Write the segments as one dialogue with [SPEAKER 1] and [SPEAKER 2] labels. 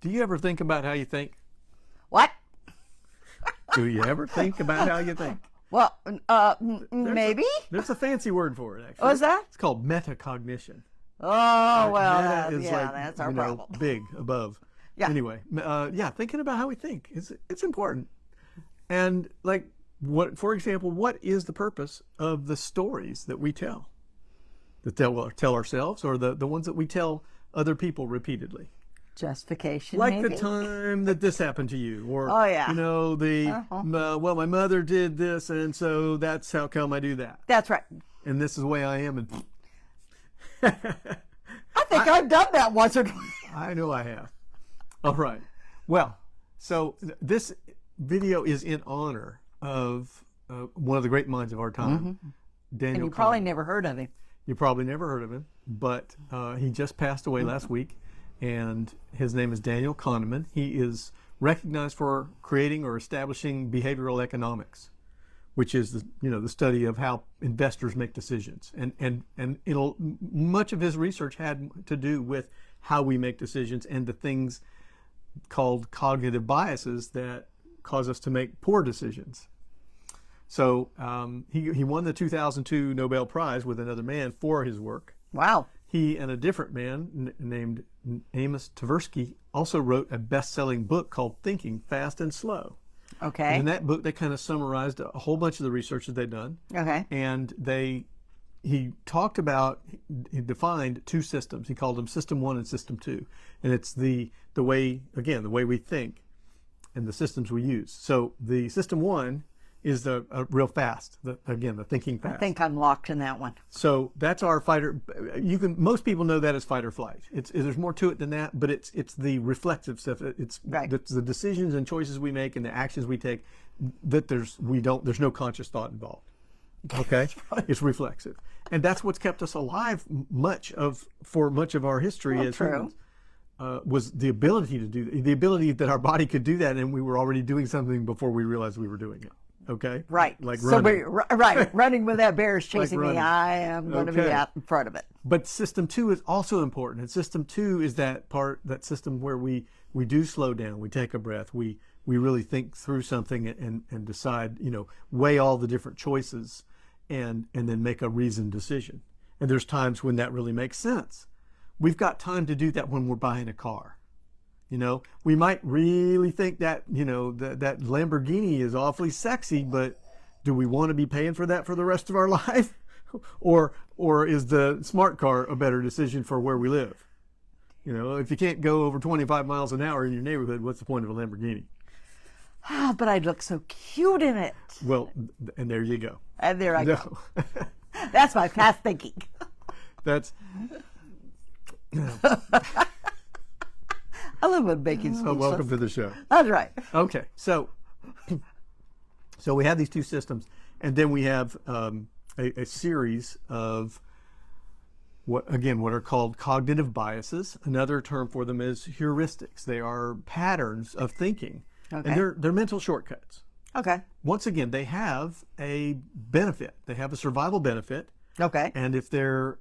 [SPEAKER 1] Do you ever think about how you think?
[SPEAKER 2] What?
[SPEAKER 1] Do you ever think about how you think?
[SPEAKER 2] Well, maybe.
[SPEAKER 1] There's a fancy word for it, actually.
[SPEAKER 2] What's that?
[SPEAKER 1] It's called metacognition.
[SPEAKER 2] Oh, well,
[SPEAKER 1] Meta is
[SPEAKER 2] yeah, that's our problem.
[SPEAKER 1] Big, above.
[SPEAKER 2] Yeah.
[SPEAKER 1] Anyway, yeah, thinking about how we think it's important. And like, for example, what is the purpose of the stories that we tell? That tell ourselves, or the ones that we tell other people repeatedly?
[SPEAKER 2] Justification,
[SPEAKER 1] like
[SPEAKER 2] maybe?
[SPEAKER 1] the time that this happened to you, or
[SPEAKER 2] Oh, yeah.
[SPEAKER 1] you know, well, my mother did this, and so that's how come I do that,
[SPEAKER 2] That's right.
[SPEAKER 1] and this is the way I am. And
[SPEAKER 2] I think I've done that once or twice.
[SPEAKER 1] I know I have. All right. Well, so this video is in honor of one of the great minds of our time, Daniel.
[SPEAKER 2] And you
[SPEAKER 1] Kahneman.
[SPEAKER 2] probably never heard of him.
[SPEAKER 1] You probably never heard of him, but he just passed away last week, and his name is Daniel Kahneman. He is recognized for creating or establishing behavioral economics, which is the study of how investors make decisions, and much of his research had to do with how we make decisions and the things called cognitive biases that cause us to make poor decisions. So he won the 2002 Nobel Prize with another man for his work.
[SPEAKER 2] Wow.
[SPEAKER 1] He and a different man named Amos Tversky also wrote a best-selling book called Thinking Fast and Slow.
[SPEAKER 2] Okay.
[SPEAKER 1] And in that book, they kind of summarized a whole bunch of the research that they'd done.
[SPEAKER 2] Okay.
[SPEAKER 1] And he talked about, he defined two systems. He called them System 1 and System 2. And it's the way we think and the systems we use. So the System 1 is the real fast, the thinking fast.
[SPEAKER 2] I think I'm locked in that one.
[SPEAKER 1] So that's our fighter. Most people know that as fight or flight. There's more to it than that, but it's the reflexive stuff. It's the decisions and choices we make and the actions we take that there's no conscious thought involved. Okay, it's reflexive, and that's what's kept us alive for much of our history as humans. Was the ability to do the ability that our body could do that, and we were already doing something before we realized we were doing it. Okay.
[SPEAKER 2] Right.
[SPEAKER 1] Like running.
[SPEAKER 2] So running with that bear is chasing
[SPEAKER 1] Like
[SPEAKER 2] me. I am going to be out in front of it.
[SPEAKER 1] But System 2 is also important. And System 2 is that system where we do slow down. We take a breath. We really think through something and decide, weigh all the different choices and then make a reasoned decision. And there's times when that really makes sense. We've got time to do that when we're buying a car. We might really think that, that Lamborghini is awfully sexy, but do we want to be paying for that for the rest of our life? Or is the smart car a better decision for where we live? If you can't go over 25 miles an hour in your neighborhood, what's the point of a Lamborghini?
[SPEAKER 2] But I'd look so cute in it.
[SPEAKER 1] Well, and there you go.
[SPEAKER 2] And there I go. That's my fast thinking.
[SPEAKER 1] That's...
[SPEAKER 2] I love when baking.
[SPEAKER 1] So welcome to the show.
[SPEAKER 2] That's right.
[SPEAKER 1] Okay, so we have these two systems, and then we have a series of what are called cognitive biases. Another term for them is heuristics. They are patterns of thinking, and they're mental shortcuts.
[SPEAKER 2] Okay.
[SPEAKER 1] Once again, they have a benefit. They have a survival benefit.
[SPEAKER 2] Okay.
[SPEAKER 1] And if they're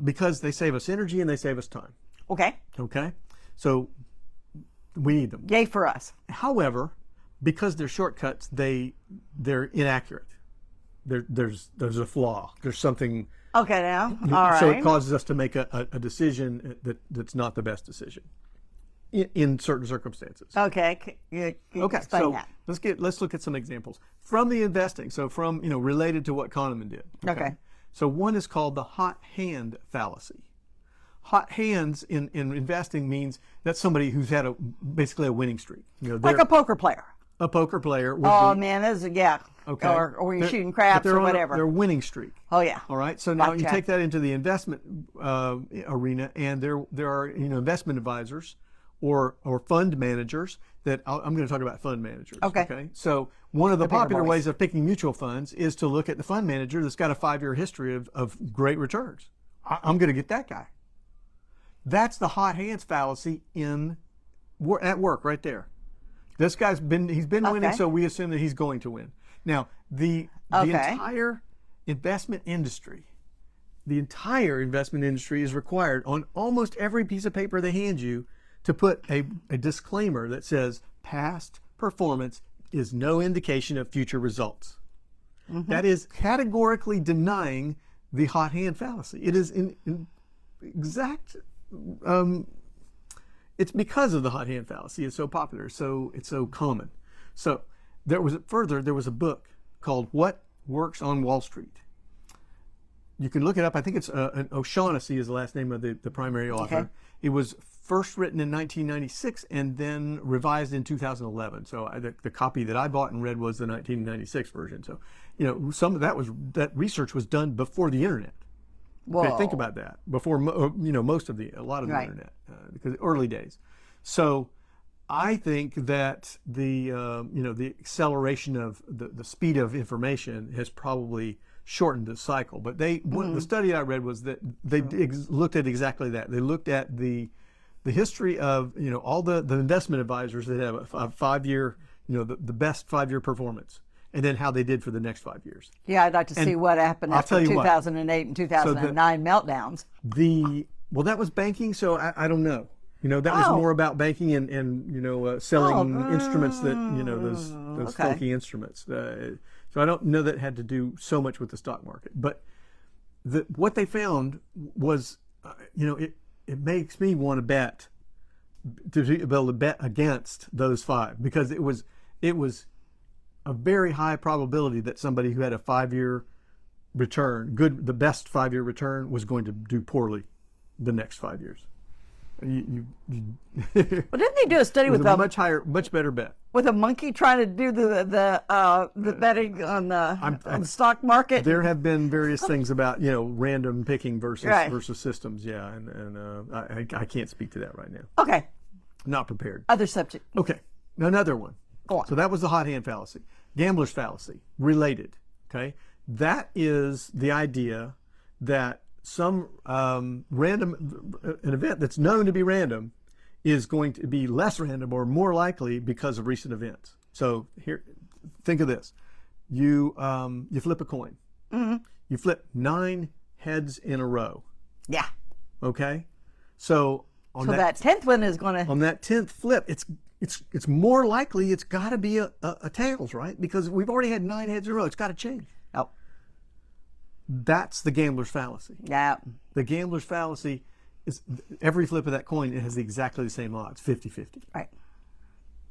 [SPEAKER 1] because they save us energy and they save us time.
[SPEAKER 2] Okay.
[SPEAKER 1] Okay. So we need them.
[SPEAKER 2] Yay for us.
[SPEAKER 1] However, because they're shortcuts, they're inaccurate. There's a flaw. There's something.
[SPEAKER 2] Okay, now. All right.
[SPEAKER 1] So it causes us to make a decision that's not the best decision in certain circumstances.
[SPEAKER 2] Okay. Explain
[SPEAKER 1] so
[SPEAKER 2] that.
[SPEAKER 1] let's look at some examples from the investing. So from related to what Kahneman did.
[SPEAKER 2] Okay.
[SPEAKER 1] So one is called the hot hand fallacy. Hot hands in investing means that's somebody who's had basically a winning streak.
[SPEAKER 2] Like a poker player.
[SPEAKER 1] A poker player.
[SPEAKER 2] Man, this is, yeah.
[SPEAKER 1] Okay.
[SPEAKER 2] Or you're shooting craps or whatever.
[SPEAKER 1] They're winning streak.
[SPEAKER 2] Oh, yeah.
[SPEAKER 1] All right. So now you take that into the investment arena, and there are investment advisors or fund managers that I'm going to talk about fund managers. Okay. So one of the popular ways of picking mutual funds is to look at the fund manager that's got a 5-year history of great returns. I'm going to get that guy. That's the hot hands fallacy at work right there. This guy's been winning, so we assume that he's going to win. Now, the entire investment industry is required on almost every piece of paper they hand you to put a disclaimer that says past performance is no indication of future results. That is categorically denying the hot hand fallacy. It is in exact, it's because of the hot hand fallacy. It's so popular, so it's so common. So there was a book called What Works on Wall Street. You can look it up. I think it's O'Shaughnessy is the last name of the primary author.
[SPEAKER 2] Okay.
[SPEAKER 1] It was first written in 1996 and then revised in 2011. So the copy that I bought and read was the 1996 version. So, some of that research was done before the internet.
[SPEAKER 2] Whoa.
[SPEAKER 1] Okay, think about that. Before, a lot of the
[SPEAKER 2] Right.
[SPEAKER 1] internet, because early days. So I think that the acceleration of the speed of information has probably shortened the cycle. But the study I read was that they looked at exactly that. They looked at the history of all the investment advisors that have a 5-year, the best 5-year performance, and then how they did for the next 5 years.
[SPEAKER 2] Yeah, I'd like to see what happened
[SPEAKER 1] I'll
[SPEAKER 2] after
[SPEAKER 1] tell you what.
[SPEAKER 2] 2008 and 2009 meltdowns.
[SPEAKER 1] Well, that was banking, so I don't know. That was more about banking and selling instruments that those
[SPEAKER 2] okay.
[SPEAKER 1] funky instruments. So I don't know that it had to do so much with the stock market. But what they found was, it makes me want to bet, to be able to bet against those 5, because it was a very high probability that somebody who had a 5-year return, the best 5-year return, was going to do poorly the next 5 years.
[SPEAKER 2] Well, didn't they do a study with
[SPEAKER 1] a much better bet.
[SPEAKER 2] with a monkey trying to do the betting on the stock market?
[SPEAKER 1] There have been various things about random picking versus
[SPEAKER 2] Right.
[SPEAKER 1] versus systems. Yeah, and I can't speak to that right now.
[SPEAKER 2] Okay,
[SPEAKER 1] Not prepared.
[SPEAKER 2] other subject.
[SPEAKER 1] Okay, another one.
[SPEAKER 2] Go on.
[SPEAKER 1] So that was the hot hand fallacy. Gambler's fallacy, related. Okay, that is the idea that some an event that's known to be random is going to be less random or more likely because of recent events. So here, think of this: you flip a coin. You flip 9 heads in a row.
[SPEAKER 2] Yeah.
[SPEAKER 1] Okay, so on
[SPEAKER 2] So that 10th one is going to.
[SPEAKER 1] on that 10th flip, it's more likely it's got to be a tails, right? Because we've already had 9 heads in a row. It's got to change.
[SPEAKER 2] Oh.
[SPEAKER 1] That's the gambler's fallacy.
[SPEAKER 2] Yeah.
[SPEAKER 1] The gambler's fallacy is every flip of that coin, it has exactly the same odds, 50-50.
[SPEAKER 2] Right.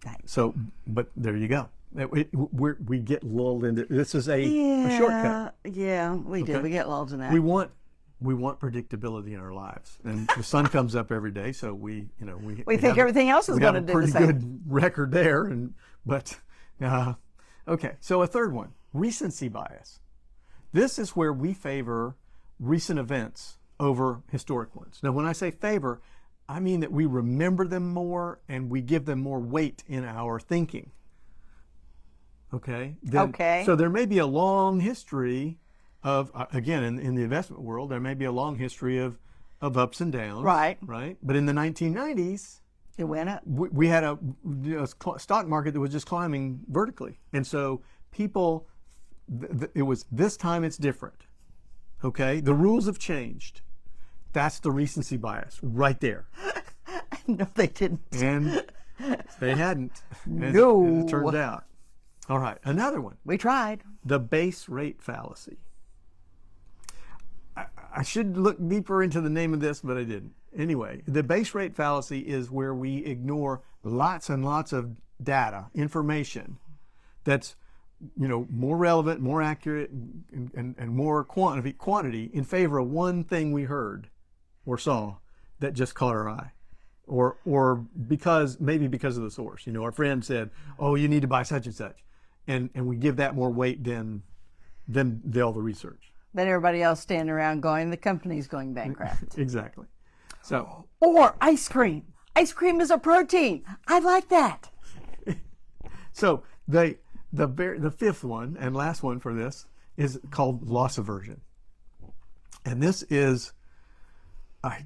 [SPEAKER 2] Right.
[SPEAKER 1] So, but there you go. We get lulled into this is a shortcut.
[SPEAKER 2] Yeah, we do.
[SPEAKER 1] Okay.
[SPEAKER 2] We get lulled in that.
[SPEAKER 1] We want predictability in our lives, and the sun comes up every day, so we
[SPEAKER 2] We think everything else is
[SPEAKER 1] we got
[SPEAKER 2] going to
[SPEAKER 1] a
[SPEAKER 2] do the
[SPEAKER 1] pretty
[SPEAKER 2] same.
[SPEAKER 1] good record there, okay. So a third one, recency bias. This is where we favor recent events over historic ones. Now, when I say favor, I mean that we remember them more and we give them more weight in our thinking. Okay?
[SPEAKER 2] Okay.
[SPEAKER 1] So there may be a long history of, again, in the investment world, there may be a long history of ups and downs.
[SPEAKER 2] Right.
[SPEAKER 1] Right? But in the 1990s,
[SPEAKER 2] It went up.
[SPEAKER 1] we had a stock market that was just climbing vertically. And so people, it was this time it's different. Okay? The rules have changed. That's the recency bias right there.
[SPEAKER 2] No, they didn't.
[SPEAKER 1] And they hadn't, as
[SPEAKER 2] No.
[SPEAKER 1] it turns out. All right, another one,
[SPEAKER 2] We tried.
[SPEAKER 1] the base rate fallacy. I should look deeper into the name of this, but I didn't. Anyway, the base rate fallacy is where we ignore lots and lots of data, information that's more relevant, more accurate, and more quantity in favor of one thing we heard or saw that just caught our eye, or maybe because of the source. Our friend said, "Oh, you need to buy such and such," and we give that more weight than all the research.
[SPEAKER 2] Then everybody else standing around going, the company's going bankrupt.
[SPEAKER 1] Exactly. So
[SPEAKER 2] Or ice cream. Ice cream is a protein. I like that.
[SPEAKER 1] So the fifth one and last one for this is called loss aversion, and this is a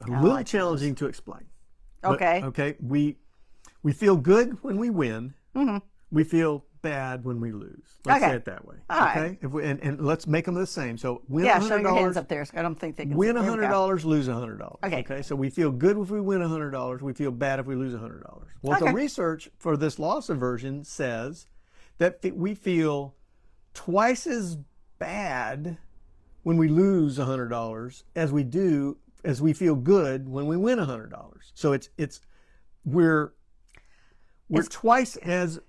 [SPEAKER 1] little challenging to explain.
[SPEAKER 2] Okay.
[SPEAKER 1] Okay. We feel good when we win.
[SPEAKER 2] Mm-hmm.
[SPEAKER 1] We feel bad when we lose. Let's
[SPEAKER 2] Okay.
[SPEAKER 1] say it that way.
[SPEAKER 2] All right.
[SPEAKER 1] Okay. If we, and let's make them the same. So win
[SPEAKER 2] Yeah,
[SPEAKER 1] $100.
[SPEAKER 2] show your hands up there. I don't think they can
[SPEAKER 1] Win
[SPEAKER 2] see. There we go.
[SPEAKER 1] $100, lose $100.
[SPEAKER 2] Okay.
[SPEAKER 1] Okay. So we feel good if we win $100. We feel bad if we lose $100. Well, the
[SPEAKER 2] Okay.
[SPEAKER 1] research for this loss aversion says that we feel twice as bad when we lose $100 as we feel good when we win $100. So we're twice as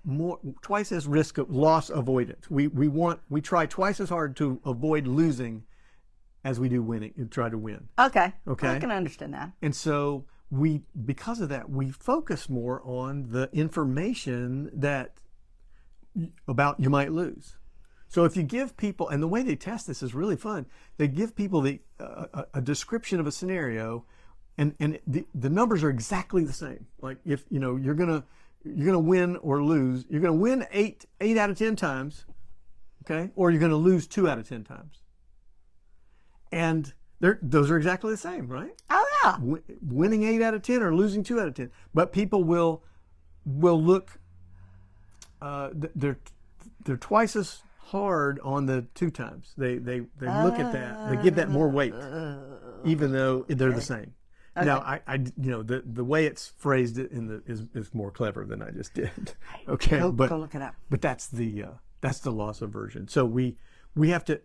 [SPEAKER 1] risk of loss avoidant. We try twice as hard to avoid losing as we do winning and try to win.
[SPEAKER 2] Okay.
[SPEAKER 1] Okay.
[SPEAKER 2] I can understand that.
[SPEAKER 1] And so because of that, we focus more on the information about you might lose. So if you give people, and the way they test this is really fun, they give people a description of a scenario, and the numbers are exactly the same. Like if you're gonna win or lose, you're gonna win 8 out of 10 times, okay, or you're gonna lose 2 out of 10 times, and those are exactly the same, right?
[SPEAKER 2] Oh yeah.
[SPEAKER 1] Winning 8 out of 10 or losing 2 out of 10, but people will look. They're twice as hard on the 2 times. They look at that. They give that more weight, even though they're the same. Okay. Now, the way it's phrased is more clever than I just did. Okay,
[SPEAKER 2] go look it up.
[SPEAKER 1] But that's the loss aversion. So we have to,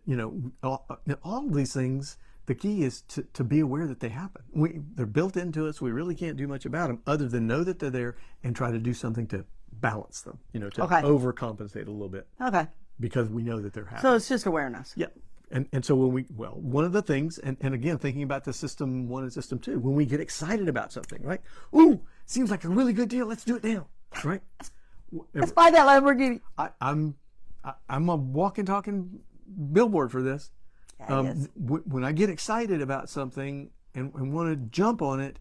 [SPEAKER 1] all of these things. The key is to be aware that they happen. They're built into us. We really can't do much about them other than know that they're there and try to do something to balance them. To overcompensate a little bit.
[SPEAKER 2] Okay.
[SPEAKER 1] Because we know that they're happening.
[SPEAKER 2] So it's just awareness.
[SPEAKER 1] Yeah. And so one of the things, and again, thinking about the system 1 and system 2, when we get excited about something, right? Ooh, seems like a really good deal. Let's do it now, right?
[SPEAKER 2] Let's buy that Lamborghini.
[SPEAKER 1] I'm a walking, talking billboard for this. When I get excited about something and want to jump on it,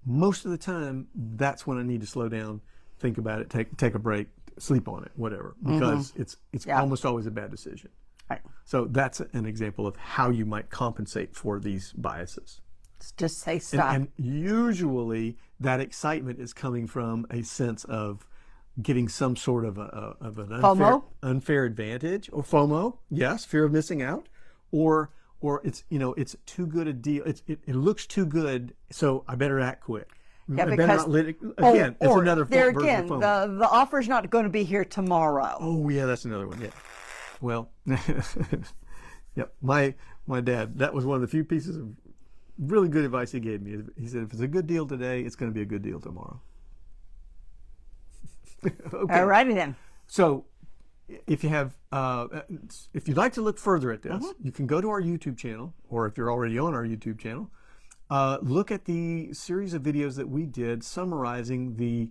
[SPEAKER 1] most of the time, that's when I need to slow down, think about it, take a break, sleep on it, whatever, because it's almost always a bad decision.
[SPEAKER 2] Right.
[SPEAKER 1] So that's an example of how you might compensate for these biases.
[SPEAKER 2] Just say stop.
[SPEAKER 1] And usually that excitement is coming from a sense of getting some sort of an unfair advantage, or FOMO, yes, fear of missing out, or it's too good a deal. It looks too good, so I better act quick.
[SPEAKER 2] Yeah,
[SPEAKER 1] I better
[SPEAKER 2] because
[SPEAKER 1] not let it, again, it's another
[SPEAKER 2] there
[SPEAKER 1] version
[SPEAKER 2] again,
[SPEAKER 1] of FOMO.
[SPEAKER 2] the offer's not going to be here tomorrow.
[SPEAKER 1] Oh yeah, that's another one. Yeah. Well, yep. My dad, that was one of the few pieces of really good advice he gave me. He said, if it's a good deal today, it's going to be a good deal tomorrow. Okay.
[SPEAKER 2] All righty then.
[SPEAKER 1] So if you have, if you'd like to look further at this, you can go to our YouTube channel, or if you're already on our YouTube channel, look at the series of videos that we did summarizing the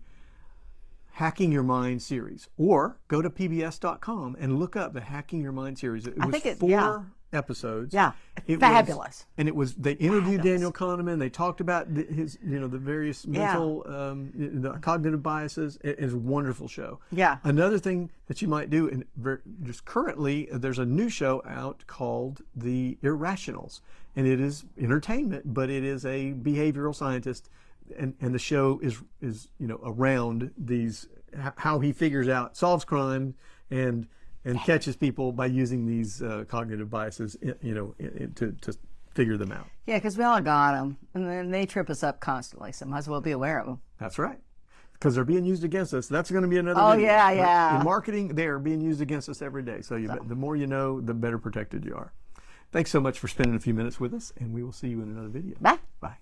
[SPEAKER 1] Hacking Your Mind series, or go to pbs.com and look up the Hacking Your Mind series. It was 4 episodes.
[SPEAKER 2] Yeah,
[SPEAKER 1] it
[SPEAKER 2] fabulous.
[SPEAKER 1] They interviewed Daniel Kahneman. They talked about his, the various mental, the cognitive biases. It's a wonderful show.
[SPEAKER 2] Yeah.
[SPEAKER 1] Another thing that you might do, and just currently, there's a new show out called The Irrationals, and it is entertainment, but it is a behavioral scientist. And the show is around these, how he solves crime and catches people by using these cognitive biases, to figure them out.
[SPEAKER 2] Yeah, because we all got them, and then they trip us up constantly, so might as well be aware of them.
[SPEAKER 1] That's right, because they're being used against us. That's going to be another video.
[SPEAKER 2] Yeah.
[SPEAKER 1] In marketing, they are being used against us every day. So the more you know, the better protected you are. Thanks so much for spending a few minutes with us, and we will see you in another video.
[SPEAKER 2] Bye.
[SPEAKER 1] Bye.